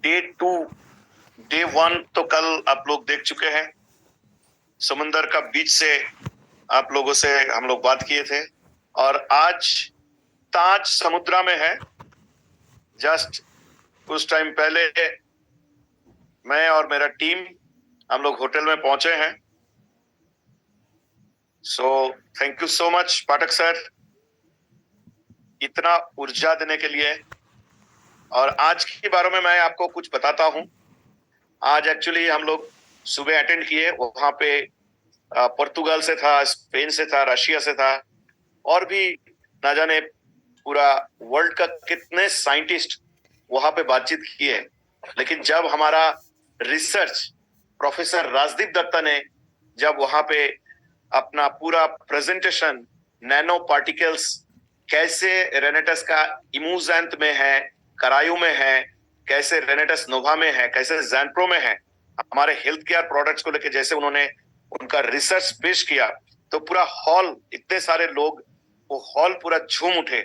Day 2, day 1 तो कल आप लोग देख चुके हैं। समुंदर का बीच से आप लोगों से हम लोग बात किए थे और आज ताज समुद्रा में है। जस्ट कुछ टाइम पहले मैं और मेरा टीम हम लोग होटल में पहुंचे हैं। So thank you so much Pathak sir, इतना ऊर्जा देने के लिए। और आज के बारे में मैं आपको कुछ बताता हूं। आज एक्चुअली हम लोग सुबह अटेंड किए, वहां पे पुर्तगाल से था, स्पेन से था, रशिया से था और भी ना जाने पूरा वर्ल्ड का कितने साइंटिस्ट वहां पे बातचीत किए। लेकिन जब हमारा रिसर्च प्रोफेसर राजदीप दत्ता ने जब वहां पे अपना पूरा प्रेजेंटेशन नैनो पार्टिकल्स कैसे रेनेटस का इमूजेंथ में है, करायु में है, कैसे रेनेटस नोवा में है, कैसे जैनप्रो में है, हमारे हेल्थ केयर प्रोडक्ट्स को लेकर जैसे उन्होंने उनका रिसर्च पेश किया, तो पूरा हॉल, इतने सारे लोग, वो हॉल पूरा झूम उठे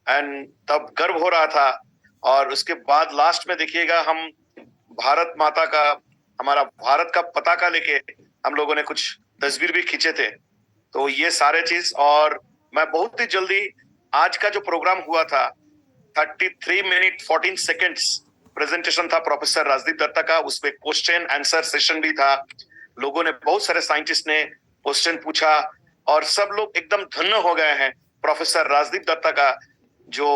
एंड तब गर्व हो रहा था। और उसके बाद लास्ट में देखिएगा, हम भारत माता का, हमारा भारत का पताका लेके हम लोगों ने कुछ तस्वीर भी खींचे थे। तो ये सारे चीज, और मैं बहुत ही जल्दी, आज का जो प्रोग्राम हुआ था 33 मिनट 14 सेकेंड्स प्रेजेंटेशन था प्रोफेसर राजदीप दत्ता का। उसमें क्वेश्चन आंसर सेशन भी था। लोगों ने, बहुत सारे साइंटिस्ट ने क्वेश्चन पूछा और सब लोग एकदम धन्य हो गए हैं। प्रोफेसर राजदीप दत्ता का जो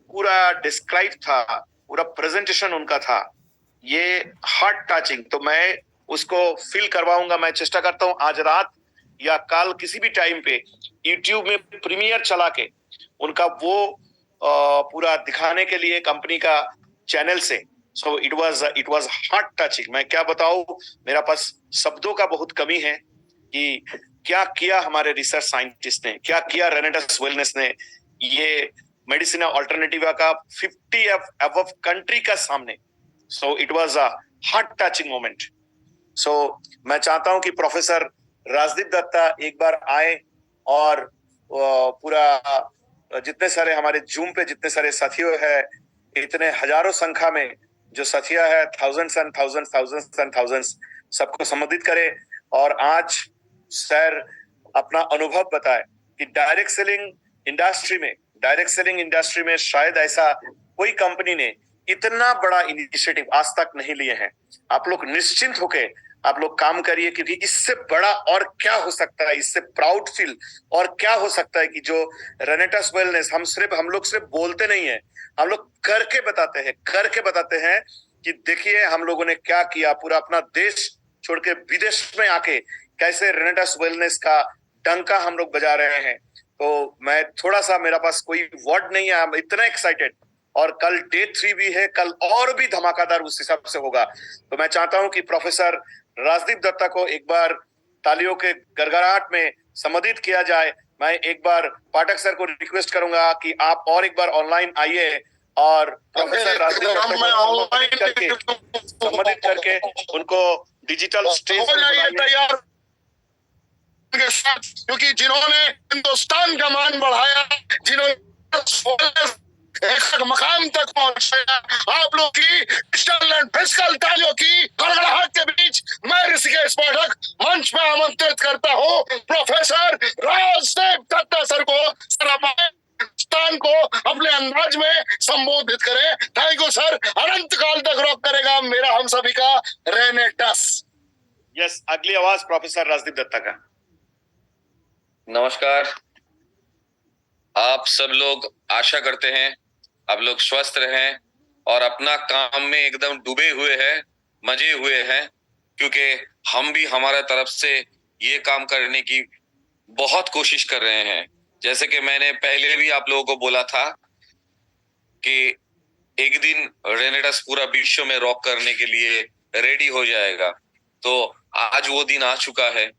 पूरा डिस्क्राइब था, पूरा प्रेजेंटेशन उनका था, ये हार्ट टचिंग। तो मैं उसको फील करवाऊंगा। मैं चेष्टा करता हूं आज रात या कल किसी भी टाइम पे यूट्यूब में प्रीमियर चला के उनका वो पूरा दिखाने के लिए कंपनी का चैनल से। सो इट वाज हार्ट टचिंग। मैं क्या बताऊं, मेरा पास शब्दों का बहुत कमी है कि क्या किया हमारे रिसर्च साइंटिस्ट ने, क्या किया रेनेटस वेलनेस ने, ये मेडिसिन अल्टरनेटिवा का 50 अबव कंट्री का सामने। So it was a heart touching moment. So मैं चाहता हूं कि प्रोफेसर राजदीप दत्ता एक बार आए और पूरा जितने सारे हमारे जूम पे जितने सारे साथियों है, इतने हजारों संख्या में जो साथिया है, thousands and thousands, thousands and thousands, सबको संबोधित करे और आज सर अपना अनुभव बताए कि डायरेक्ट सेलिंग इंडस्ट्री में शायद ऐसा कोई कंपनी ने इतना बड़ा इनिशिएटिव आज तक नहीं लिए हैं। आप लोग निश्चिंत होके आप लोग काम करिए, क्योंकि इससे बड़ा और क्या हो सकता है, इससे प्राउड फील और क्या हो सकता है कि जो रेनेटस वेलनेस, हम लोग सिर्फ बोलते नहीं है, हम लोग करके बताते हैं कि देखिए हम लोगों ने क्या किया। पूरा अपना देश छोड़ के विदेश में आके कैसे रेनेटस वेलनेस का डंका हम लोग बजा रहे हैं। तो मैं थोड़ा सा, मेरा पास कोई वर्ड नहीं है, इतना एक्साइटेड। और कल डे 3 भी है, कल और भी धमाकेदार उस हिसाब से होगा। तो मैं चाहता हूं कि प्रोफेसर राजदीप दत्ता को एक बार तालियों के गड़गड़ाहट में संबोधित किया जाए। मैं एक बार पाठक सर को रिक्वेस्ट करूंगा कि आप और एक बार ऑनलाइन आइए और प्रोफेसर राजदीप दत्ता को संबोधित करके उनको डिजिटल स्टेज पर तैयार, क्योंकि जिन्होंने हिंदुस्तान का मान बढ़ाया, जिन्होंने एक मकाम तक पहुंचाया, आप लोग की डिजिटल एंड फिजिकल तालियों की गड़गड़ाहट के बीच मैं ऋषिकेश पाठक मंच पर आमंत्रित करता हूं प्रोफेसर राजदीप दत्ता सर को। सर हिंदुस्तान को अपने अंदाज में संबोधित करें। Thank you sir. अनंत काल तक रॉक करेगा मेरा हम सभी का रेनेटस। यस, अगली आवाज प्रोफेसर राजदीप दत्ता का। नमस्कार। आप सब लोग, आशा करते हैं आप लोग स्वस्थ रहें और अपना काम में एकदम डूबे हुए हैं, मजे हुए हैं, क्योंकि हम भी हमारा तरफ से ये काम करने की बहुत कोशिश कर रहे हैं। जैसे कि मैंने पहले भी आप लोगों को बोला था कि एक दिन रेनेटस पूरा विश्व में रॉक करने के लिए रेडी हो जाएगा। तो आज वो दिन आ चुका है।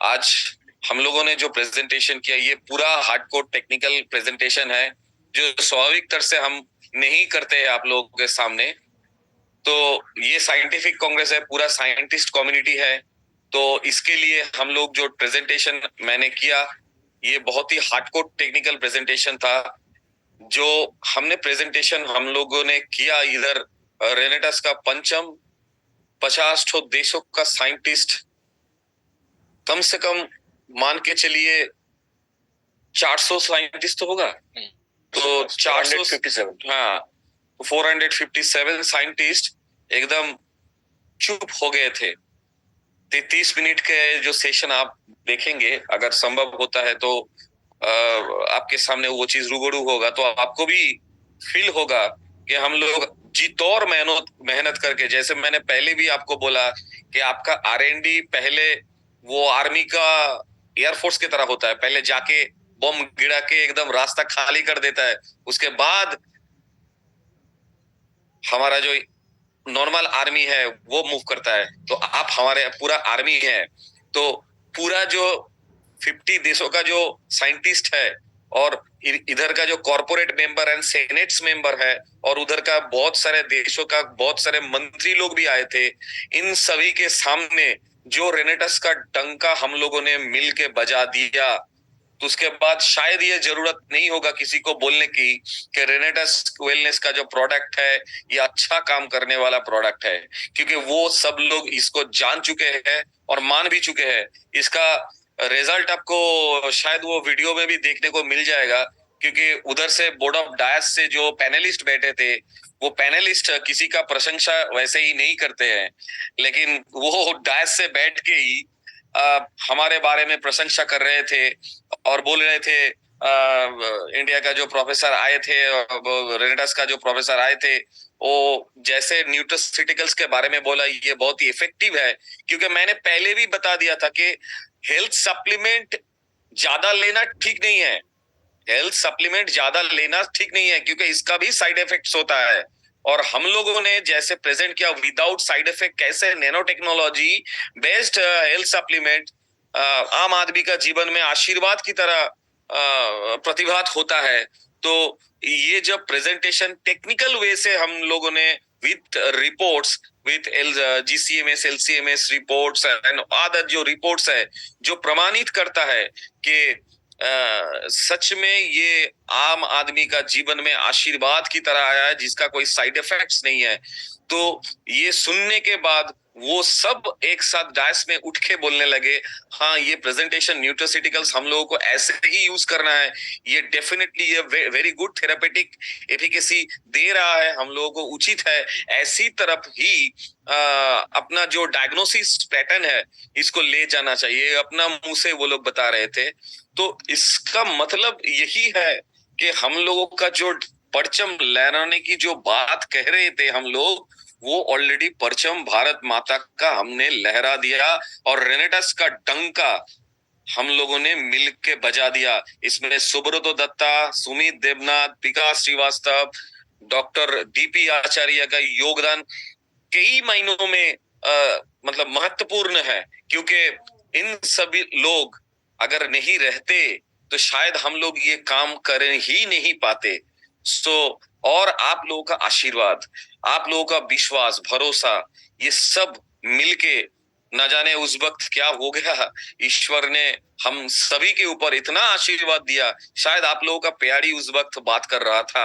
आज हम लोगों ने जो प्रेजेंटेशन किया, ये पूरा हार्डकोर टेक्निकल प्रेजेंटेशन है, जो स्वाभाविक तरह से हम नहीं करते हैं आप लोगों के सामने। तो ये साइंटिफिक कांग्रेस है, पूरा साइंटिस्ट कम्युनिटी है। तो इसके लिए हम लोग जो प्रेजेंटेशन मैंने किया, ये बहुत ही हार्डकोर टेक्निकल प्रेजेंटेशन था। जो हमने प्रेजेंटेशन हम लोगों ने किया इधर रेनेटस का पंचम, 50 ठो देशों का साइंटिस्ट, कम से कम मान के चलिए 400 साइंटिस्ट तो होगा। तो 457, हाँ, 457 साइंटिस्ट एकदम चुप हो गए थे। 33 मिनट के जो सेशन आप देखेंगे, अगर संभव होता है तो आपके सामने वो चीज रूबरू होगा, तो आपको भी फील होगा कि हम लोग जी तौर मेहनत मेहनत करके, जैसे मैंने पहले भी आपको बोला कि आपका R&D पहले वो आर्मी का एयरफोर्स की तरह होता है, पहले जाके बम गिरा के एकदम रास्ता खाली कर देता है, उसके बाद हमारा जो नॉर्मल आर्मी है वो मूव करता है। तो आप हमारे पूरा आर्मी है, तो पूरा जो 50 देशों का जो साइंटिस्ट है, और इधर का जो कॉर्पोरेट मेंबर एंड सेनेट्स मेंबर है, और उधर का बहुत सारे देशों का बहुत सारे मंत्री लोग भी आए थे, इन सभी के सामने जो रेनेटस का डंका हम लोगों ने मिल के बजा दिया, तो उसके बाद शायद ये जरूरत नहीं होगा किसी को बोलने की कि रेनेटस वेलनेस का जो प्रोडक्ट है ये अच्छा काम करने वाला प्रोडक्ट है, क्योंकि वो सब लोग इसको जान चुके हैं और मान भी चुके हैं। इसका रिजल्ट आपको शायद वो वीडियो में भी देखने को मिल जाएगा, क्योंकि उधर से बोर्ड ऑफ डायस से जो पैनलिस्ट बैठे थे, वो पैनलिस्ट किसी का प्रशंसा वैसे ही नहीं करते हैं, लेकिन वो डायस से बैठ के ही हमारे बारे में प्रशंसा कर रहे थे और बोल रहे थे। इंडिया का जो प्रोफेसर आए थे, रेनेटस का जो प्रोफेसर आए थे, वो जैसे न्यूट्रास्यूटिकल्स के बारे में बोला, ये बहुत ही इफेक्टिव है, क्योंकि मैंने पहले भी बता दिया था कि हेल्थ सप्लीमेंट ज्यादा लेना ठीक नहीं है। हेल्थ सप्लीमेंट ज्यादा लेना ठीक नहीं है, क्योंकि इसका भी साइड इफेक्ट्स होता है। और हम लोगों ने जैसे प्रेजेंट किया विदाउट साइड इफेक्ट, कैसे nano technology based health supplement आम आदमी का जीवन में आशीर्वाद की तरह प्रतिभात होता है। तो ये जब प्रेजेंटेशन टेक्निकल वे से हम लोगों ने with reports, with GCMS LCMS reports and other जो रिपोर्ट्स है, जो प्रमाणित करता है कि सच में ये आम आदमी का जीवन में आशीर्वाद की तरह आया है, जिसका कोई साइड इफेक्ट्स नहीं है। तो ये सुनने के बाद वो सब एक साथ डायस में उठ के बोलने लगे, हाँ ये प्रेजेंटेशन न्यूट्रास्यूटिकल्स हम लोगों को ऐसे ही यूज करना है, ये डेफिनेटली ये वेरी गुड थेरापेटिक एफिकेसी दे रहा है, हम लोगों को उचित है, ऐसी तरफ ही अपना जो डायग्नोसिस पैटर्न है इसको ले जाना चाहिए, अपना मुंह से वो लोग बता रहे थे। तो इसका मतलब यही है कि हम लोगों का जो परचम लहराने की जो बात कह रहे थे हम लोग, वो ऑलरेडी परचम भारत माता का हमने लहरा दिया, और रेनेटस का डंका हम लोगों ने मिल के बजा दिया। इसमें सुब्रतो दत्ता, सुमित देवनाथ, विकास श्रीवास्तव, डॉक्टर DP आचार्य का योगदान कई महीनों में मतलब महत्वपूर्ण है, क्योंकि इन सभी लोग अगर नहीं रहते तो शायद हम लोग ये काम कर ही नहीं पाते। सो और आप लोगों का आशीर्वाद, आप लोगों का विश्वास, भरोसा, ये सब मिलके न जाने उस वक्त क्या हो गया, ईश्वर ने हम सभी के ऊपर इतना आशीर्वाद दिया। शायद आप लोगों का प्यारी उस वक्त बात कर रहा था,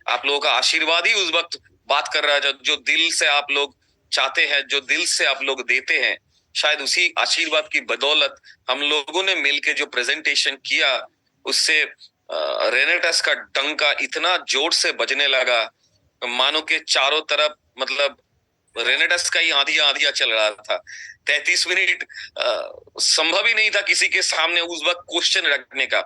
आप लोगों का आशीर्वाद ही उस वक्त बात कर रहा है, जो दिल से आप लोग चाहते हैं, जो दिल से आप लोग देते हैं। शायद उसी आशीर्वाद की बदौलत हम लोगों ने मिलके जो प्रेजेंटेशन किया, उससे रेनेटस का डंका इतना जोर से बजने लगा, मानो के चारों तरफ मतलब रेनेटस का ही आंधिया आंधिया चल रहा था। 33 मिनट संभव ही नहीं था किसी के सामने उस वक्त क्वेश्चन रखने का।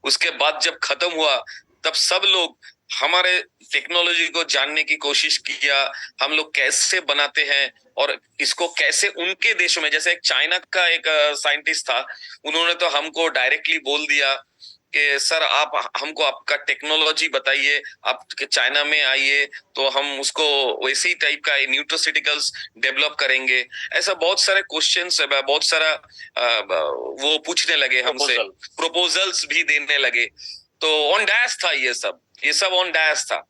उसके बाद जब खत्म हुआ, तब सब लोग हमारे टेक्नोलॉजी को जानने की कोशिश किया, हम लोग कैसे बनाते हैं और इसको कैसे उनके देशों में, जैसे एक चाइना का एक साइंटिस्ट था, उन्होंने तो हमको डायरेक्टली बोल दिया कि सर आप हमको आपका टेक्नोलॉजी बताइए, आप चाइना में आइए तो हम उसको वैसे ही टाइप का न्यूट्रास्यूटिकल्स डेवलप करेंगे। ऐसा बहुत सारे क्वेश्चंस, बहुत सारा वो पूछने लगे हमसे, प्रपोजल्स भी देने लगे। तो ऑन डैश था ये सब ऑन डैश था।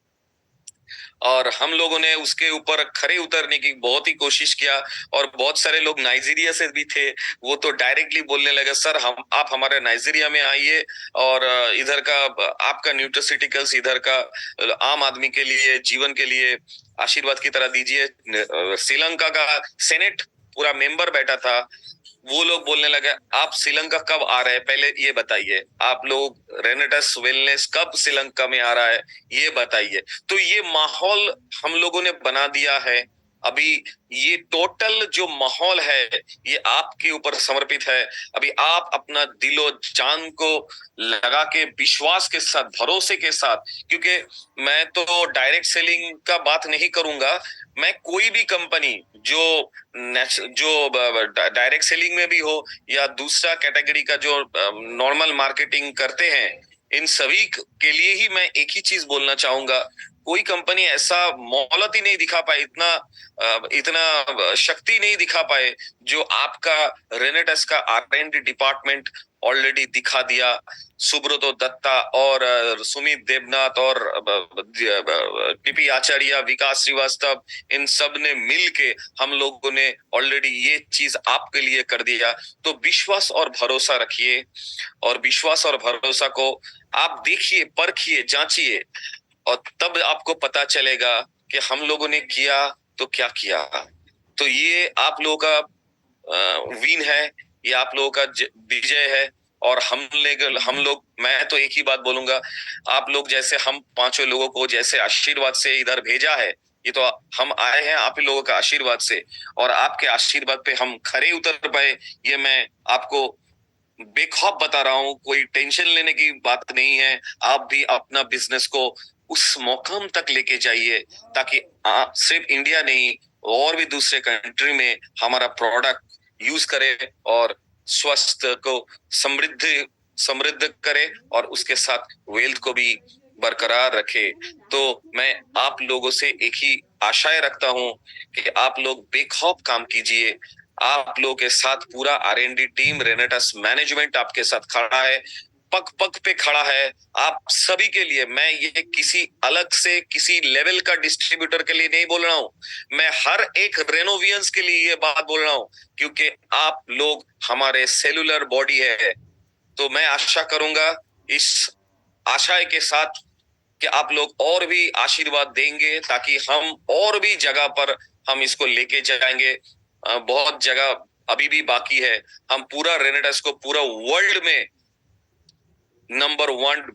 और हम लोगों ने उसके ऊपर खरे उतरने की बहुत ही कोशिश किया। और बहुत सारे लोग नाइजीरिया से भी थे, वो तो डायरेक्टली बोलने लगे, सर हम आप हमारे नाइजीरिया में आइए और इधर का आपका न्यूट्रास्यूटिकल्स इधर का आम आदमी के लिए, जीवन के लिए आशीर्वाद की तरह दीजिए। श्रीलंका का सेनेट पूरा मेंबर बैठा था, वो लोग बोलने लगे, आप श्रीलंका कब आ रहे हैं पहले ये बताइए, आप लोग रेनेटस वेलनेस कब श्रीलंका में आ रहा है ये बताइए। तो ये माहौल हम लोगों ने बना दिया है। अभी ये टोटल जो माहौल है ये आपके ऊपर समर्पित है। अभी आप अपना दिलो जान को लगा के विश्वास के साथ, भरोसे के साथ, क्योंकि मैं तो डायरेक्ट सेलिंग का बात नहीं करूंगा, मैं कोई भी कंपनी जो डायरेक्ट सेलिंग में भी हो या दूसरा कैटेगरी का जो नॉर्मल मार्केटिंग करते हैं, इन सभी के लिए ही मैं एक ही चीज बोलना चाहूंगा, कोई कंपनी ऐसा मोहलत ही नहीं दिखा पाए, इतना शक्ति नहीं दिखा पाए जो आपका रेनेटस का R&D डिपार्टमेंट ऑलरेडी दिखा दिया। सुब्रतो दत्ता और सुमित देवनाथ और टीपी आचार्य, विकास श्रीवास्तव, इन सब ने मिल के हम लोगों ने ऑलरेडी ये चीज आपके लिए कर दिया। तो विश्वास और भरोसा रखिए, और विश्वास और भरोसा को आप देखिए, परखिए, जांचिए, और तब आपको पता चलेगा कि हम लोगों ने किया तो क्या किया। तो ये आप लोगों का विन है, ये आप लोगों का विजय है। और हम लोग मैं तो एक ही बात बोलूंगा, आप लोग जैसे हम पांचों लोगों को जैसे आशीर्वाद से इधर भेजा है, ये तो हम आए हैं आप ही लोगों का आशीर्वाद से, और आपके आशीर्वाद पे हम खरे उतर पाए, ये मैं आपको बेखौफ बता रहा हूँ, कोई टेंशन लेने की बात नहीं है। आप भी अपना बिजनेस को उस मुकाम तक लेके जाइए ताकि सिर्फ इंडिया नहीं और भी दूसरे कंट्री में हमारा प्रोडक्ट यूज करे और स्वास्थ्य को समृद्ध समृद्ध करे और उसके साथ वेल्थ को भी बरकरार रखे। तो मैं आप लोगों से एक ही आशाएं रखता हूं कि आप लोग बेखौफ काम कीजिए। आप लोगों के साथ पूरा R&D टीम, रेनेटस मैनेजमेंट आपके साथ खड़ा है, पग पग पे खड़ा है। आप सभी के लिए मैं ये किसी अलग से किसी लेवल का डिस्ट्रीब्यूटर के लिए नहीं बोल रहा हूँ, मैं हर एक रेनोवियंस के लिए ये बात बोल रहा हूँ, क्योंकि आप लोग हमारे सेलुलर बॉडी है। तो मैं आशा करूंगा इस आशा के साथ कि आप लोग और भी आशीर्वाद देंगे ताकि हम और भी जगह पर हम इसको लेके जाएंगे। बहुत जगह अभी भी बाकी है, हम पूरा रेनेटस को पूरा वर्ल्ड में नंबर 1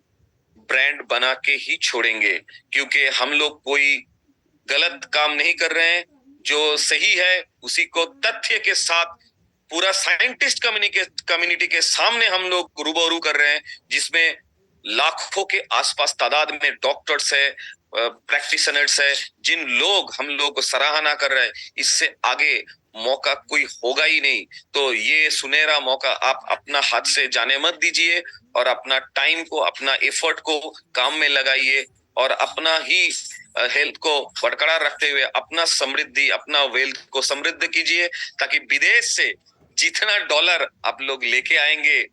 ब्रांड बना के ही छोड़ेंगे, क्योंकि हम लोग कोई गलत काम नहीं कर रहे हैं, जो सही है उसी को तथ्य के साथ पूरा साइंटिस्ट कम्युनिटी के सामने हम लोग रूबरू कर रहे हैं, जिसमें लाखों के आसपास तादाद में डॉक्टर्स है, प्रैक्टिशनर्स है, जिन लोग हम लोग को सराहना कर रहे हैं। इससे आगे मौका कोई होगा ही नहीं। तो ये सुनहरा मौका आप अपना हाथ से जाने मत दीजिए, और अपना टाइम को, अपना एफर्ट को काम में लगाइए, और अपना ही हेल्थ को बरकरार रखते हुए अपना समृद्धि, अपना वेल्थ को समृद्ध कीजिए, ताकि विदेश से जितना डॉलर आप लोग लेके आएंगे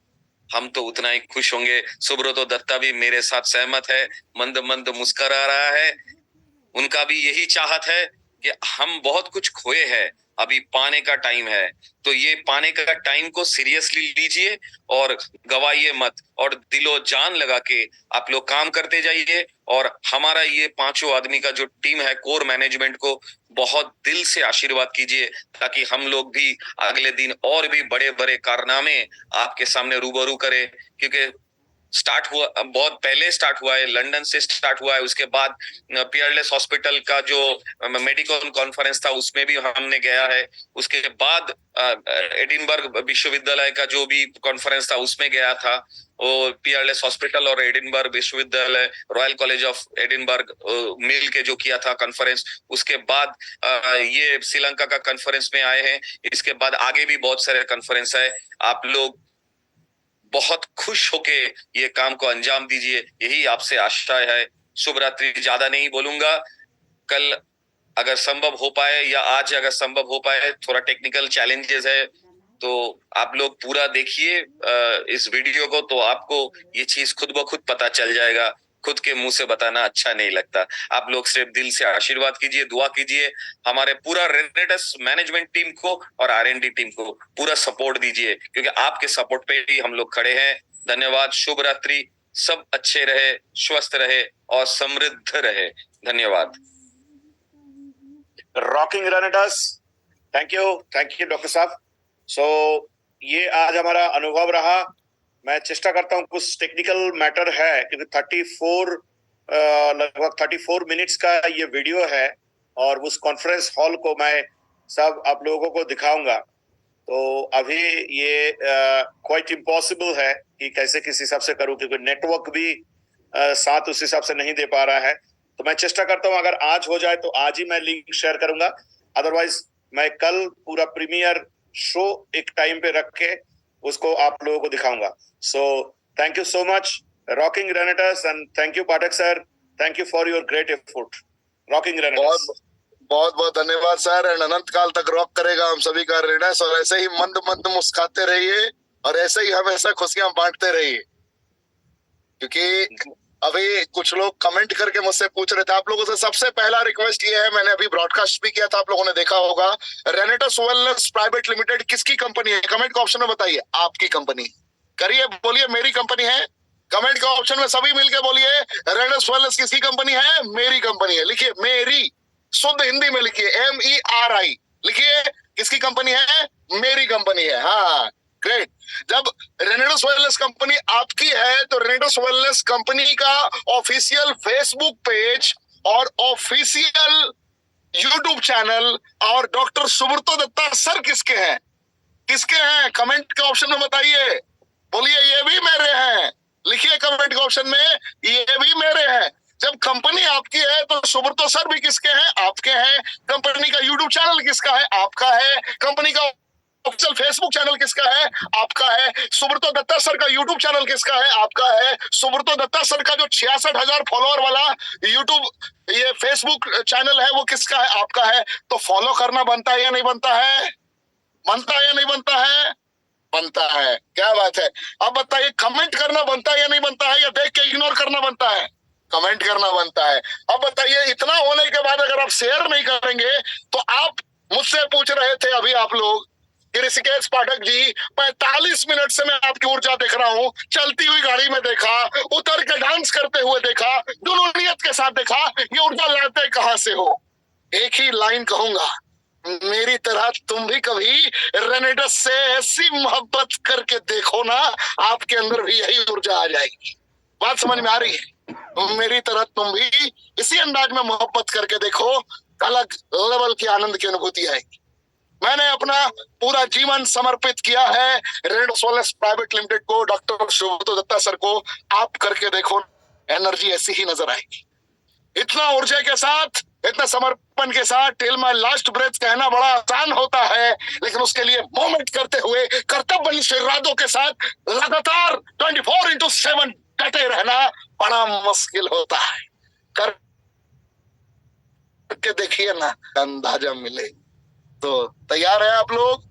हम तो उतना ही खुश होंगे। सुब्रतो दत्ता भी मेरे साथ सहमत है, मंद मंद मुस्कुरा रहा है। उनका भी यही चाहत है कि हम बहुत कुछ खोए हैं, अभी पाने का टाइम है। तो ये पाने का टाइम को सीरियसली लीजिए और गवाइए मत, और दिलो जान लगा के आप लोग काम करते जाइए। और हमारा ये पांचों आदमी का जो टीम है, कोर मैनेजमेंट को बहुत दिल से आशीर्वाद कीजिए, ताकि हम लोग भी अगले दिन और भी बड़े बड़े कारनामे आपके सामने रूबरू करें। क्योंकि स्टार्ट हुआ, बहुत पहले स्टार्ट हुआ है, लंदन से स्टार्ट हुआ है, उसके बाद पियरलेस हॉस्पिटल का जो मेडिकल कॉन्फ्रेंस था उसमें भी हमने गया है, उसके बाद एडिनबर्ग विश्वविद्यालय का जो भी कॉन्फ्रेंस था उसमें गया था, और पियरलेस हॉस्पिटल और एडिनबर्ग विश्वविद्यालय, रॉयल कॉलेज ऑफ एडिनबर्ग मिल के जो किया था कॉन्फ्रेंस, उसके बाद ये श्रीलंका का कॉन्फ्रेंस में आए हैं। इसके बाद आगे भी बहुत सारे कॉन्फ्रेंस है। आप लोग बहुत खुश होके ये काम को अंजाम दीजिए, यही आपसे आशा है। शुभ रात्रि। ज्यादा नहीं बोलूंगा, कल अगर संभव हो पाए या आज अगर संभव हो पाए, थोड़ा टेक्निकल चैलेंजेस है, तो आप लोग पूरा देखिए इस वीडियो को, तो आपको ये चीज खुद ब खुद पता चल जाएगा खुद के मुंह से बताना अच्छा नहीं लगता। आप लोग सिर्फ दिल से आशीर्वाद कीजिए, दुआ कीजिए, हमारे पूरा रेनेडस मैनेजमेंट टीम को और R&D टीम को पूरा सपोर्ट दीजिए, क्योंकि आपके सपोर्ट पे ही हम लोग खड़े हैं। धन्यवाद, शुभ रात्रि, सब अच्छे रहे, स्वस्थ रहे और समृद्ध रहे। धन्यवाद। रॉकिंग रेनेडस, थैंक यू डॉक्टर साहब। सो ये आज हमारा अनुभव रहा। मैं चेष्टा करता हूँ, कुछ टेक्निकल मैटर है क्योंकि 34 लगभग 34 मिनट्स का ये वीडियो है और उस कॉन्फ्रेंस हॉल को मैं सब आप लोगों को दिखाऊंगा। तो अभी ये क्वाइट इम्पॉसिबल है कि कैसे किस हिसाब से करूं, क्योंकि नेटवर्क भी साथ उस हिसाब से नहीं दे पा रहा है। तो मैं चेष्टा करता हूं अगर आज हो जाए तो आज ही मैं लिंक शेयर करूंगा, अदरवाइज मैं कल पूरा प्रीमियर शो एक टाइम पे रख के उसको आप लोगों को दिखाऊंगा। So thank you so much rocking रेनेटस, and thank you Pathak sir, thank you for your great effort. Rocking रेनेटस, बहुत बहुत धन्यवाद सर, एंड अनंत काल तक रॉक करेगा हम सभी का रेनेटस। और ऐसे ही मंद मंद मुस्कुराते रहिए और ऐसे ही हमेशा खुशियां बांटते रहिए, क्योंकि अभी कुछ लोग कमेंट करके मुझसे पूछ रहे थे। आप लोगों से सबसे पहला रिक्वेस्ट ये है, मैंने अभी ब्रॉडकास्ट भी किया था, आप लोगों ने देखा होगा, रेनेटस वेलनेस प्राइवेट लिमिटेड किसकी कंपनी है? कमेंट के ऑप्शन में बताइए, आपकी कंपनी करिए, बोलिए मेरी कंपनी है। कमेंट के ऑप्शन में सभी मिलकर बोलिए रेनेटस वेलनेस किसकी कंपनी है? मेरी कंपनी है। लिखिए मेरी, शुद्ध हिंदी में लिखिए, MERI लिखिए। किसकी कंपनी है? मेरी कंपनी है। हाँ, ग्रेट। जब रेनेटस वेलनेस कंपनी आपकी है तो रेनेटस वेलनेस कंपनी का ऑफिशियल फेसबुक पेज और ऑफिशियल यूट्यूब चैनल और डॉक्टर सुब्रतो दत्ता सर किसके हैं? किसके हैं? कमेंट के ऑप्शन में बताइए, बोलिए ये भी मेरे हैं। लिखिए कमेंट के ऑप्शन में, ये भी मेरे हैं। जब कंपनी आपकी है तो सुब्रतो सर भी किसके हैं? आपके हैं। कंपनी का यूट्यूब चैनल किसका है? आपका है। कंपनी का ऑफिशियल फेसबुक चैनल किसका है? आपका है। सुब्रतो दत्ता सर का यूट्यूब चैनल किसका है? आपका है। सुब्रतो दत्ता सर का जो 66,000 फॉलोअर वाला यूट्यूब ये फेसबुक चैनल है वो किसका है? आपका है। तो फॉलो करना बनता है या नहीं बनता है? बनता है या नहीं बनता है? बनता है। क्या बात है। अब बताइए, कमेंट करना बनता है या नहीं बनता है, या देख के इग्नोर करना बनता है? कमेंट करना बनता है। अब बताइए, इतना होने के बाद अगर आप शेयर नहीं करेंगे तो आप मुझसे पूछ रहे थे अभी आप लोग कि ऋषिकेश पाठक जी 45 मिनट से मैं आपकी ऊर्जा देख रहा हूँ, चलती हुई गाड़ी में देखा, उतर के डांस करते हुए देखा, जुनूनियत के साथ देखा, ये ऊर्जा लाते कहां से हो? एक ही लाइन कहूंगा, मेरी तरह तुम भी कभी रेनेटस से ऐसी मोहब्बत करके देखो ना, आपके अंदर भी यही ऊर्जा आ जाएगी। बात समझ में आ रही है? मेरी तरह तुम भी इसी अंदाज में मोहब्बत करके देखो, अलग लेवल की आनंद की अनुभूति आएगी। मैंने अपना पूरा जीवन समर्पित किया है रेनेटस वेलनेस प्राइवेट लिमिटेड को, डॉक्टर सुब्रतो दत्ता सर को। आप करके देखो, एनर्जी ऐसी ही नजर आएगी। इतना ऊर्जा के साथ, इतना समर्पण के साथ टिल माय लास्ट ब्रेथ कहना बड़ा आसान होता है, लेकिन उसके लिए मोमेंट करते हुए कर्तव्यनिष्ठ इरादों के साथ लगातार 24/7 डटे रहना बड़ा मुश्किल होता है। करके देखिए ना, अंदाजा मिले। तो तैयार है आप लोग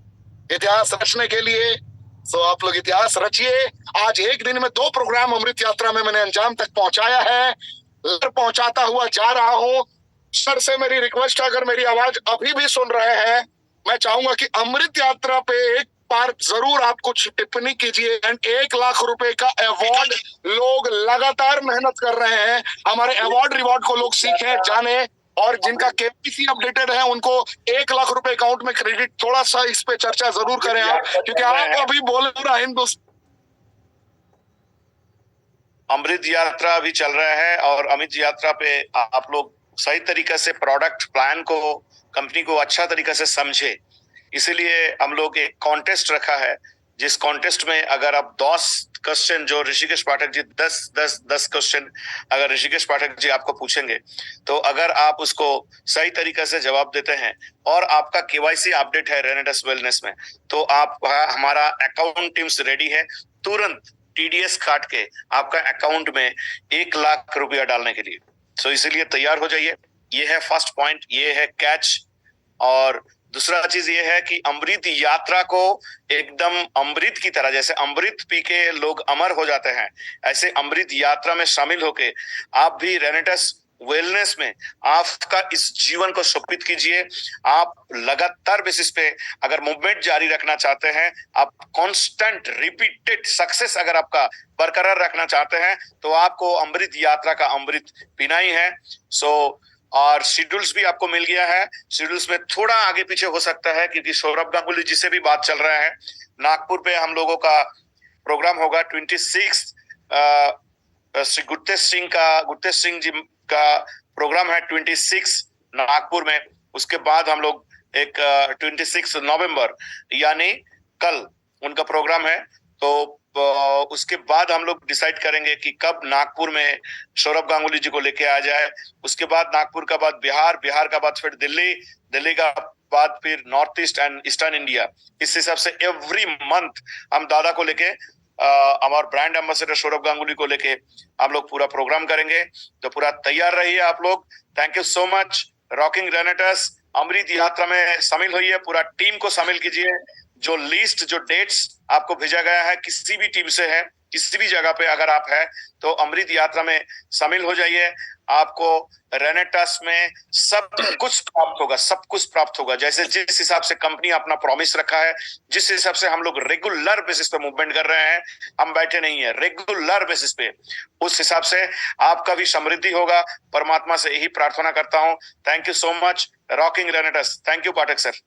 इतिहास रचने के लिए? तो आप लोग इतिहास रचिए। आज एक दिन में 2 प्रोग्राम अमृत यात्रा में मैंने अंजाम तक पहुंचाया है, पहुंचाता हुआ जा रहा हूं। सर से मेरी रिक्वेस्ट है, अगर मेरी आवाज अभी भी सुन रहे हैं, मैं चाहूंगा कि अमृत यात्रा पे एक बार जरूर आप कुछ टिप्पणी कीजिए। एंड 1 लाख रुपए का अवार्ड, लोग लगातार मेहनत कर रहे हैं, हमारे अवार्ड रिवॉर्ड को लोग सीखें, जाने, और जिनका केपीसी अपडेटेड है उनको 1 लाख रुपए अकाउंट में क्रेडिट। थोड़ा सा इस पे चर्चा जरूर करें आप, क्योंकि आप अभी बोले पूरा हिंदुस्तान अमृत यात्रा अभी चल रहा है और अमृत यात्रा पे आप लोग सही तरीके से प्रोडक्ट प्लान को, कंपनी को अच्छा तरीके से समझे। इसीलिए हम लोग एक कॉन्टेस्ट रखा है, जिस कॉन्टेस्ट में अगर आप 10 क्वेश्चन जो ऋषिकेश पाठक जी 10 क्वेश्चन अगर ऋषिकेश पाठक जी आपको पूछेंगे, तो अगर आप उसको सही तरीके से जवाब देते हैं और आपका केवाईसी अपडेट है रेनेटस वेलनेस में, तो आप हमारा अकाउंट टीम्स रेडी है तुरंत TDS काट के आपका अकाउंट में 1 लाख रुपया डालने के लिए। सो इसीलिए तैयार हो जाइए। ये है फर्स्ट पॉइंट, ये है कैच। और दूसरा चीज ये है कि अमृत यात्रा को एकदम अमृत की तरह, जैसे अमृत पी के लोग अमर हो जाते हैं, ऐसे अमृत यात्रा में शामिल होके आप भी रेनेटस वेलनेस में आपका इस जीवन को समर्पित कीजिए। आप लगातार बेसिस पे अगर मूवमेंट जारी रखना चाहते हैं, आप कांस्टेंट रिपीटेड सक्सेस अगर आपका बरकरार रखना चाहते हैं, तो आपको अमृत यात्रा का अमृत पीना ही है। और शेड्यूल्स भी आपको मिल गया है। शेड्यूल्स में थोड़ा आगे पीछे हो सकता है क्योंकि सौरभ गांगुली जी से भी बात चल रहा है। नागपुर पे हम लोगों का प्रोग्राम होगा 26 श्री गुरतेज सिंह जी का प्रोग्राम है 26 नागपुर में। उसके बाद हम लोग एक 26 नवंबर यानी कल उनका प्रोग्राम है। तो उसके बाद हम लोग डिसाइड करेंगे कि कब नागपुर में सौरभ गांगुली जी को लेके आ जाए। उसके बाद नागपुर का बाद बिहार का बाद फिर दिल्ली का बाद फिर north east and eastern India. इस हिसाब से एवरी मंथ हम दादा को लेके हमारे ब्रांड एम्बेसडर सौरभ गांगुली को लेके हम लोग पूरा प्रोग्राम करेंगे। तो पूरा तैयार रहिए आप लोग। Thank you so much. Rocking Renatus अमृत यात्रा में शामिल होइए, पूरा टीम को शामिल कीजिए। जो लिस्ट, जो डेट्स आपको भेजा गया है किसी भी टीम से है, किसी भी जगह पे अगर आप है तो अमृत यात्रा में शामिल हो जाइए। आपको रेनेटस में सब कुछ प्राप्त होगा, सब कुछ प्राप्त होगा। जैसे जिस हिसाब से कंपनी अपना प्रॉमिस रखा है, जिस हिसाब से हम लोग रेगुलर बेसिस पे मूवमेंट कर रहे हैं, हम बैठे नहीं है, रेगुलर बेसिस पे, उस हिसाब से आपका भी समृद्धि होगा। परमात्मा से यही प्रार्थना करता हूँ। Thank you so much. Rocking Renatus. Thank you Pathak sir.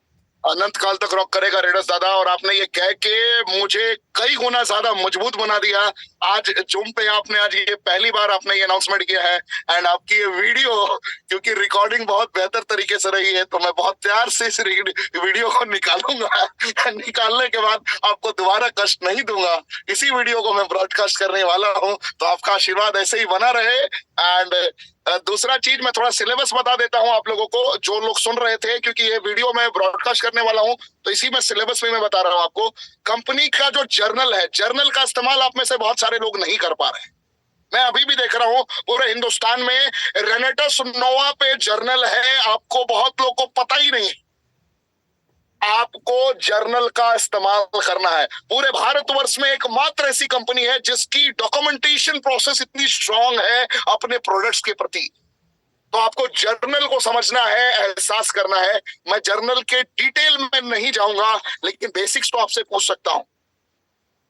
अनंत काल तक रॉक करेगा रेडस दादा। और आपने ये कह के मुझे कई गुना ज्यादा मजबूत बना दिया। आज जूम पे आपने आज ये पहली बार आपने ये अनाउंसमेंट किया है एंड आपकी ये वीडियो, क्योंकि रिकॉर्डिंग बहुत बेहतर तरीके से रही है, तो मैं बहुत प्यार से इस वीडियो को निकालूंगा। निकालने के बाद आपको दोबारा कष्ट नहीं दूंगा। इसी वीडियो को मैं ब्रॉडकास्ट करने वाला हूँ, तो आपका आशीर्वाद ऐसे ही बना रहे। एंड दूसरा चीज मैं थोड़ा सिलेबस बता देता हूं आप लोगों को, जो लोग सुन रहे थे, क्योंकि ये वीडियो मैं ब्रॉडकास्ट करने वाला हूं, तो इसी में सिलेबस में मैं बता रहा हूं आपको। कंपनी का जो जर्नल है, जर्नल का इस्तेमाल आप में से बहुत सारे लोग नहीं कर पा रहे हैं। मैं अभी भी देख रहा हूं पूरे हिंदुस्तान में रेनेटस नोवा पे जर्नल है, आपको बहुत लोग को पता ही नहीं। आपको जर्नल का इस्तेमाल करना है। पूरे भारतवर्ष में एकमात्र ऐसी कंपनी है जिसकी डॉक्यूमेंटेशन प्रोसेस इतनी स्ट्रांग है अपने प्रोडक्ट्स के प्रति। तो आपको जर्नल को समझना है, एहसास करना है। मैं जर्नल के डिटेल में नहीं जाऊंगा, लेकिन बेसिक्स तो आपसे पूछ सकता हूं।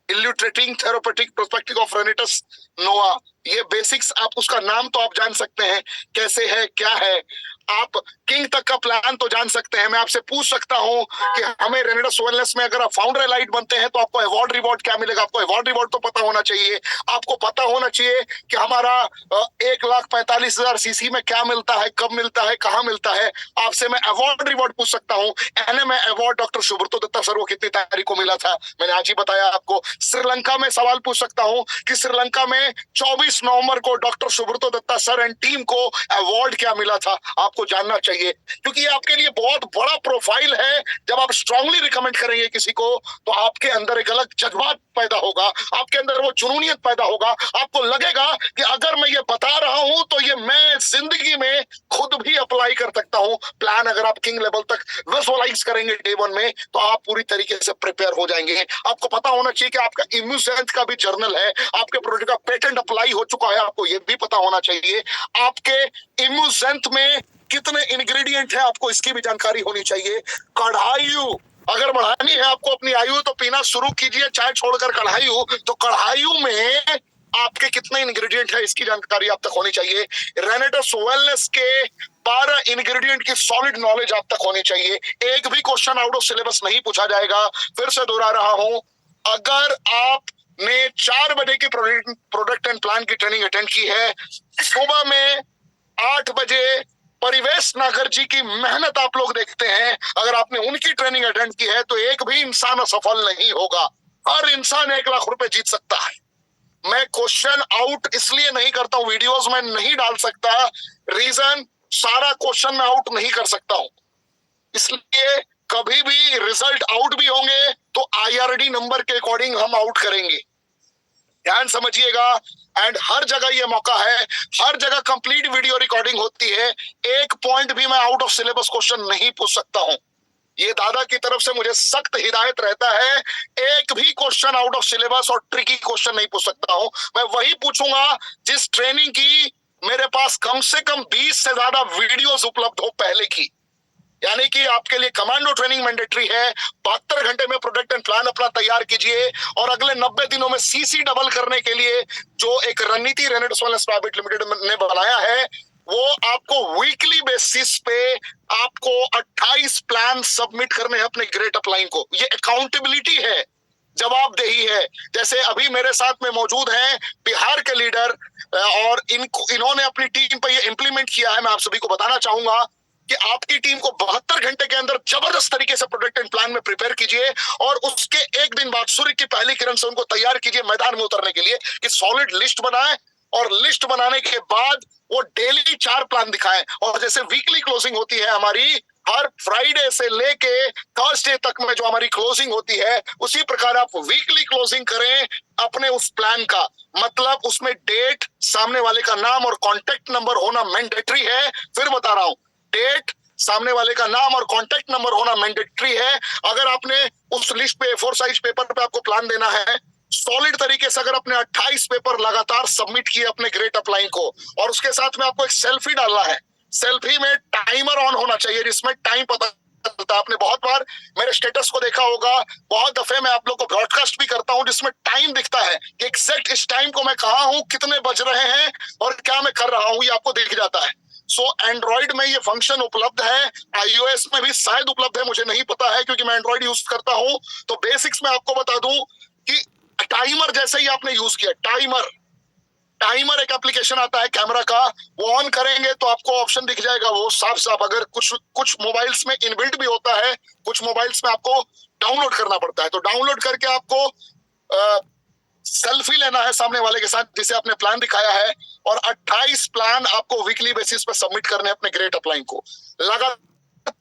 इल्यूट्रेटिंग थेरापेटिक पर्सपेक्टिव ऑफ रेनेटस नोवा, ये बेसिक्स आप, उसका नाम तो आप जान सकते हैं कैसे है, क्या है। आप किंग तक का प्लान तो जान सकते हैं। मैं आपसे पूछ सकता हूं कि हमें रेनेटस वेलनेस में अगर आप फाउंडर एलाइट बनते हैं तो आपको अवार्ड रिवॉर्ड क्या मिलेगा। आपको अवार्ड रिवॉर्ड तो पता होना चाहिए। आपको पता होना चाहिए कि हमारा 1,45,000 सीसी में क्या मिलता है, कब मिलता है, कहाँ मिलता है। आपसे मैं अवार्ड रिवॉर्ड पूछ सकता हूँ। NM award doctor Subrato Datta sir वो कितनी तारीख को मिला था, मैंने आज ही बताया आपको। श्रीलंका में सवाल पूछ सकता हूँ कि श्रीलंका में 24 नवंबर को doctor Subrato Datta sir and team को अवार्ड क्या मिला था, आपको जानना चाहिए। क्योंकि ये आपके लिए बहुत बड़ा प्रोफाइल है। जब आप स्ट्रांगली रिकमेंड करेंगे किसी को, तो आपके अंदर एक अलग जज्बात पैदा होगा, आपके अंदर वो जुनूनियत पैदा होगा। आपको लगेगा कि अगर मैं ये बता रहा हूं तो ये मैं जिंदगी में खुद भी अप्लाई कर सकता हूं। प्लान अगर आप किंग लेवल तक विजुअलाइज करेंगे डे 1 में, तो आप पूरी तरीके से प्रिपेयर हो जाएंगे। आपको पता होना चाहिए कि आपका इम्यूसेंट का भी जर्नल है, आपके प्रोडक्ट का पेटेंट अप्लाई हो चुका है, आपको ये भी पता होना चाहिए। आपके इम्यूसेंट में कितने इंग्रेडिएंट है, आपको इसकी भी जानकारी होनी चाहिए। कढ़ायु अगर बढ़ानी है आपको अपनी आयु, तो पीना शुरू कीजिए चाय छोड़कर कढ़ायु। तो कढ़ायु में आपके कितने इंग्रेडिएंट है, इसकी जानकारी आप तक होनी चाहिए। रेनेटस वेलनेस के 12 इंग्रेडिएंट की सॉलिड नॉलेज आप तक होनी चाहिए। एक भी क्वेश्चन आउट ऑफ सिलेबस नहीं पूछा जाएगा। फिर से दोहरा रहा हूं, अगर आपने 4 बजे की प्रोडक्ट एंड प्लान की ट्रेनिंग अटेंड की है, सुबह में 8 बजे परिवेश नागर जी की मेहनत आप लोग देखते हैं, अगर आपने उनकी ट्रेनिंग अटेंड की है, तो एक भी इंसान असफल नहीं होगा। हर इंसान 1 लाख रुपए जीत सकता है। मैं क्वेश्चन आउट इसलिए नहीं करता हूं, वीडियोस में नहीं डाल सकता, रीजन सारा क्वेश्चन मैं आउट नहीं कर सकता हूं। इसलिए कभी भी रिजल्ट आउट भी होंगे तो IRD नंबर के अकॉर्डिंग हम आउट करेंगे, ध्यान समझिएगा। एंड हर जगह ये मौका है, हर जगह कंप्लीट वीडियो रिकॉर्डिंग होती है। एक पॉइंट भी मैं आउट ऑफ सिलेबस क्वेश्चन नहीं पूछ सकता हूं। ये दादा की तरफ से मुझे सख्त हिदायत रहता है, एक भी क्वेश्चन आउट ऑफ सिलेबस और ट्रिकी क्वेश्चन नहीं पूछ सकता हूं। मैं वही पूछूंगा जिस ट्रेनिंग की मेरे पास कम से कम 20 से ज्यादा वीडियोस उपलब्ध हो पहले की। यानी कि आपके लिए कमांडो ट्रेनिंग मैंडेटरी है। 72 घंटे में प्रोडक्ट एंड प्लान अपना तैयार कीजिए और अगले 90 दिनों में सीसी डबल करने के लिए जो एक रणनीति रेनेटस वेलनेस प्राइवेट लिमिटेड ने बनाया है, वो आपको वीकली बेसिस पे आपको 28 प्लान सबमिट करने हैं अपने ग्रेट अपलाइन को। ये अकाउंटेबिलिटी है, जवाबदेही है। जैसे अभी मेरे साथ में मौजूद हैं बिहार के लीडर और इन्होंने अपनी टीम पर ये इंप्लीमेंट किया है। मैं आप सभी को बताना चाहूंगा कि आपकी टीम को 72 घंटे के अंदर जबरदस्त तरीके से प्रोडक्ट एंड प्लान में प्रिपेयर कीजिए और उसके एक दिन बाद सूर्य की पहली किरण से उनको तैयार कीजिए मैदान में उतरने के लिए कि सॉलिड लिस्ट बनाए और लिस्ट बनाने के बाद वो डेली 4 प्लान दिखाएं। और जैसे वीकली क्लोजिंग होती है हमारी, हर फ्राइडे से लेके थर्सडे तक में जो हमारी क्लोजिंग होती है, उसी प्रकार आप वीकली क्लोजिंग करें अपने उस प्लान का। मतलब उसमें डेट, सामने वाले का नाम और कॉन्टेक्ट नंबर होना मैंडेटरी है। फिर बता रहा हूं, डेट, सामने वाले का नाम और कॉन्टेक्ट नंबर होना मैंडेटरी है। अगर आपने उस लिस्ट पे A4 साइज पेपर पे आपको प्लान देना है, सॉलिड तरीके से अगर अपने 28 पेपर लगातार सबमिट किए अपने ग्रेट अपलाइन को, और उसके साथ में आपको एक सेल्फी डालना है। सेल्फी में टाइमर ऑन होना चाहिए जिसमें टाइम पता चलता है। आपने बहुत बार मेरे स्टेटस को देखा होगा, बहुत दफे मैं आप लोग को ब्रॉडकास्ट भी करता हूं जिसमें टाइम दिखता है कि एग्जैक्ट इस टाइम को मैं कहां हूं, कितने बज रहे हैं और क्या मैं कर रहा हूं, ये आपको दिख जाता है। सो एंड्रॉइड में ये फंक्शन उपलब्ध है, iOS में भी शायद उपलब्ध है, मुझे नहीं पता है क्योंकि मैं एंड्रॉइड यूज करता हूं। तो बेसिक्स में आपको बता दूं कि टाइमर जैसे ही आपने यूज किया, टाइमर एक एप्लीकेशन आता है कैमरा का, वो ऑन करेंगे तो आपको ऑप्शन दिख जाएगा वो साफ साफ। अगर कुछ मोबाइल्स में इनबिल्ट भी होता है, कुछ मोबाइल्स में आपको डाउनलोड करना पड़ता है। तो डाउनलोड करके आपको सेल्फी लेना है सामने वाले के साथ जिसे आपने प्लान दिखाया है, और 28 प्लान आपको वीकली बेसिस पे सबमिट करने हैं अपने ग्रेट अपलाइन को। लगातार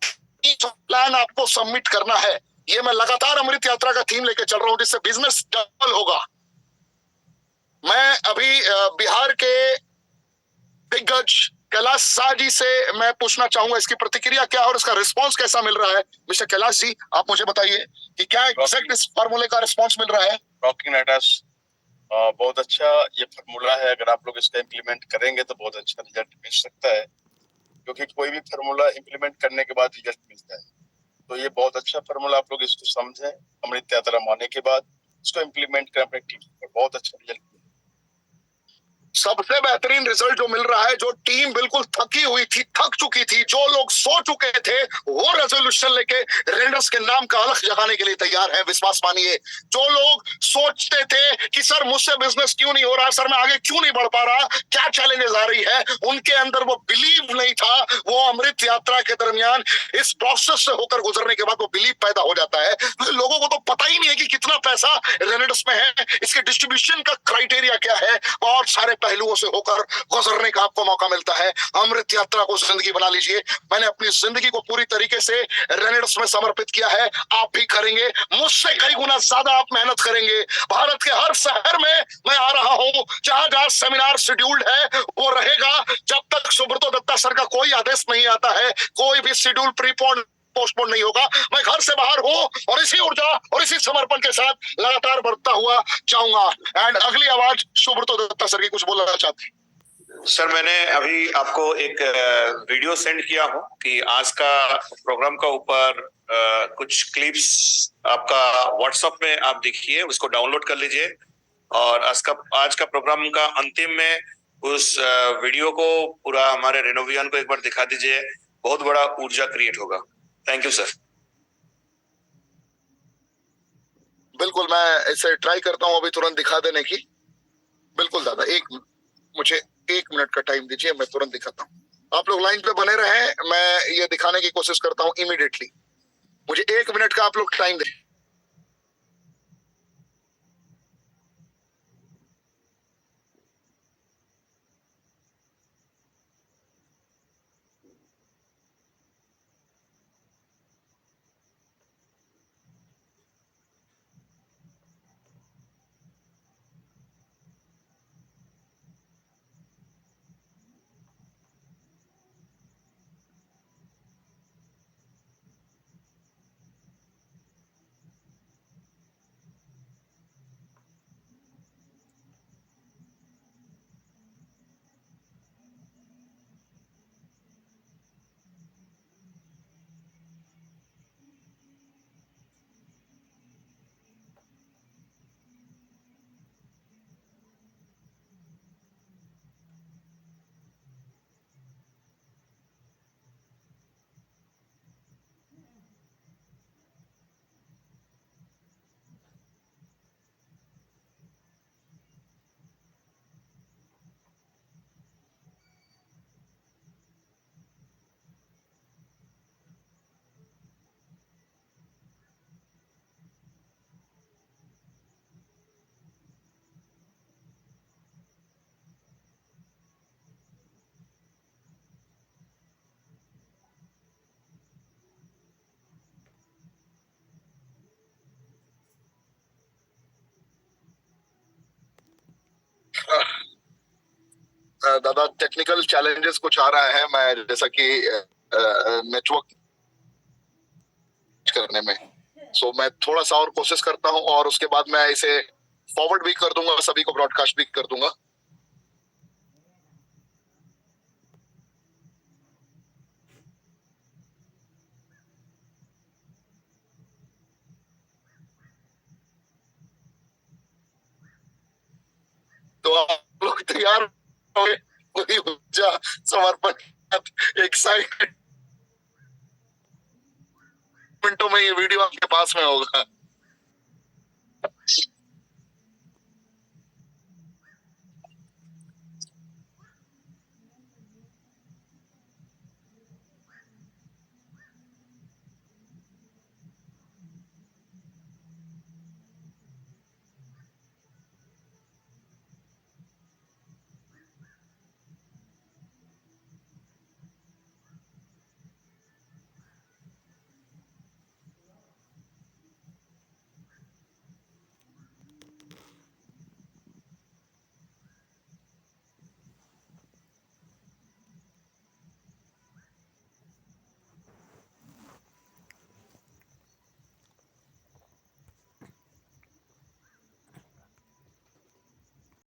प्लान आपको सबमिट करना है। ये मैं लगातार अमृत यात्रा का थीम लेके चल रहा हूं जिससे बिजनेस डबल होगा। मैं अभी बिहार के दिग्गज कैलाश शाह जी से मैं पूछना चाहूंगा इसकी प्रतिक्रिया क्या है और इसका रिस्पांस कैसा मिल रहा है। मिस्टर कैलाश जी, आप मुझे बताइए कि क्या एग्जैक्ट इस फार्मूले का रिस्पांस मिल रहा है। रॉकिंग राइडर्स बहुत अच्छा ये फार्मूला है। अगर आप लोग इसका इम्प्लीमेंट करेंगे तो बहुत अच्छा रिजल्ट मिल सकता है, क्योंकि कोई भी फार्मूला इम्प्लीमेंट करने के बाद रिजल्ट मिलता है। तो ये बहुत अच्छा फार्मूला, आप लोग इसको समझें। अमृत यात्रा माने के बाद इसको इम्प्लीमेंट करें अपनी टीम पर, बहुत अच्छा रिजल्ट। सबसे बेहतरीन रिजल्ट जो मिल रहा है, जो टीम बिल्कुल थकी हुई थी, थक चुकी थी, जो लोग सो चुके थे, वो रेजोल्यूशन लेके रेंडर्स के नाम का अलख जगाने के लिए तैयार है। विश्वास मानिए, जो लोग सोचते थे कि सर मुझसे बिजनेस क्यों नहीं हो रहा, सर मैं आगे क्यों नहीं बढ़ पा रहा, क्या चैलेंजेस आ रही है, उनके अंदर वो बिलीव नहीं था। वो अमृत यात्रा के दरमियान इस प्रोसेस से होकर गुजरने के बाद वो बिलीव पैदा हो जाता है। लोगों को तो पता ही नहीं है कि कितना पैसा रेनेडस में है, इसके डिस्ट्रीब्यूशन का क्राइटेरिया क्या है, बहुत सारे पहलुओं से होकर गुजरने का आपको मौका मिलता है। अमृत यात्रा को जिंदगी बना लीजिए। मैंने अपनी जिंदगी को पूरी तरीके से रेनेडस में समर्पित किया है, आप भी करेंगे। मुझसे कई गुना ज्यादा आप मेहनत करेंगे। भारत के हर शहर में मैं आ रहा हूं, जहां जहां सेमिनार शेड्यूल्ड है वो रहेगा जब तक सुब्रतो दत्ता सर का कोई आदेश नहीं आता है। कोई भी शेड्यूल प्रीपोन पोस्टपोन नहीं होगा। मैं घर से बाहर हूं और इसी ऊर्जा और इसी समर्पण के साथ लगातार बढ़ता हुआ जाऊंगा। एंड अगली आवाज सुब्रतो दत्ता सर की कुछ बोलना चाहती। सर, मैंने अभी आपको एक वीडियो सेंड किया हूं कि आज का प्रोग्राम का ऊपर कुछ क्लिप्स आपका व्हाट्सएप में आप देखिए, उसको डाउनलोड कर लीजिए और आज का प्रोग्राम का अंतिम में उस वीडियो को पूरा हमारे रेनोवियन को एक बार दिखा दीजिए। बहुत बड़ा ऊर्जा क्रिएट होगा। Thank you sir. बिल्कुल, मैं इसे ट्राई करता हूं अभी तुरंत दिखा देने की। बिल्कुल दादा, मुझे 1 मिनट का टाइम दीजिए, मैं तुरंत दिखाता हूं। आप लोग लाइन पे बने रहे, मैं ये दिखाने की कोशिश करता हूं इमीडिएटली। मुझे 1 मिनट का आप लोग टाइम दें। दादा टेक्निकल चैलेंजेस कुछ आ रहा है, मैं जैसा कि नेटवर्क करने में, सो मैं थोड़ा सा और कोशिश करता हूं और उसके बाद मैं इसे फॉरवर्ड भी कर दूंगा, सभी को ब्रॉडकास्ट भी कर दूंगा। तो आप लोग तैयार हो गए? पूरी ऊर्जा समर्पण के साथ एक्साइटेड मिनटों में ये वीडियो आपके पास में होगा।